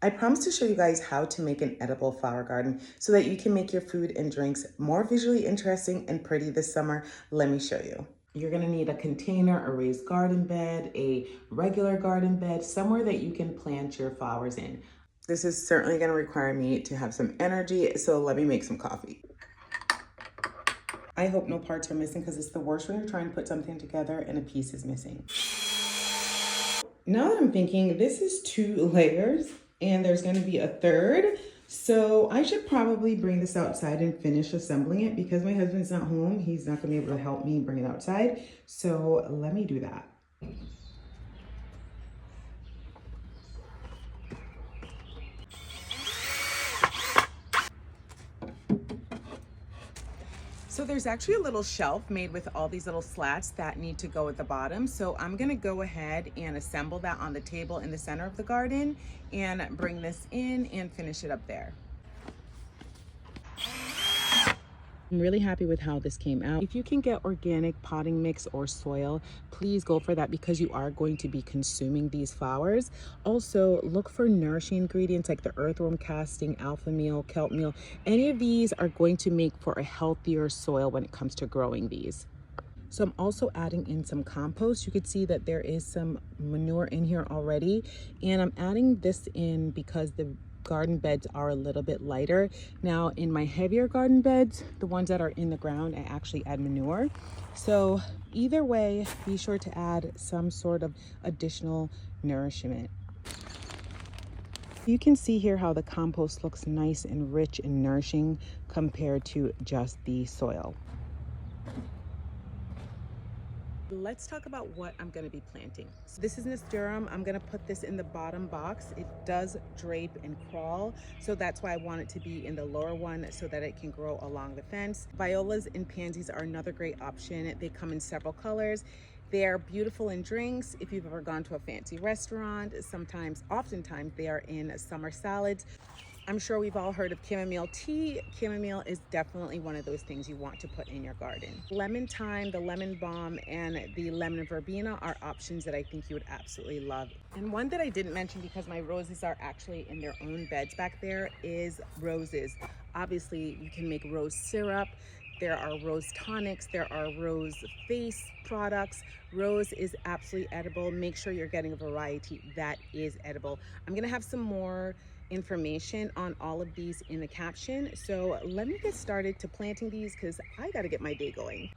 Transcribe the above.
I promise to show you guys how to make an edible flower garden so that you can make your food and drinks more visually interesting and pretty this summer. Let me show you. You're gonna need a container, a raised garden bed, a regular garden bed, somewhere that you can plant your flowers in. This is certainly gonna require me to have some energy, so let me make some coffee. I hope no parts are missing because it's the worst when you're trying to put something together and a piece is missing. Now that I'm thinking, this is 2 layers and there's going to be a third. So I should probably bring this outside and finish assembling it because my husband's not home. He's not going to be able to help me bring it outside. So let me do that. So there's actually a little shelf made with all these little slats that need to go at the bottom. So I'm gonna go ahead and assemble that on the table in the center of the garden and bring this in and finish it up there. I'm really happy with how this came out. If you can get organic potting mix or soil, please go for that because you are going to be consuming these flowers. Also, look for nourishing ingredients like the earthworm casting, alpha meal, kelp meal. Any of these are going to make for a healthier soil when it comes to growing these. So I'm also adding in some compost. You could see that there is some manure in here already. And I'm adding this in because the garden beds are a little bit lighter. Now in my heavier garden beds, the ones that are in the ground, I actually add manure. So either way, be sure to add some sort of additional nourishment. You can see here how the compost looks nice and rich and nourishing compared to just the soil. Let's talk about what I'm going to be planting. So this is nasturtium. I'm going to put this in the bottom box. It does drape and crawl, so that's why I want it to be in the lower one so that it can grow along the fence. Violas and pansies are another great option. They come in several colors. They're beautiful in drinks. If you've ever gone to a fancy restaurant, oftentimes they are in summer salads. I'm sure we've all heard of chamomile tea. Chamomile is definitely one of those things you want to put in your garden. Lemon thyme, the lemon balm, and the lemon verbena are options that I think you would absolutely love. And one that I didn't mention because my roses are actually in their own beds back there is roses. Obviously, you can make rose syrup. There are rose tonics, there are rose face products. Rose is absolutely edible. Make sure you're getting a variety that is edible. I'm gonna have some more information on all of these in the caption. So let me get started to planting these because I gotta get my day going.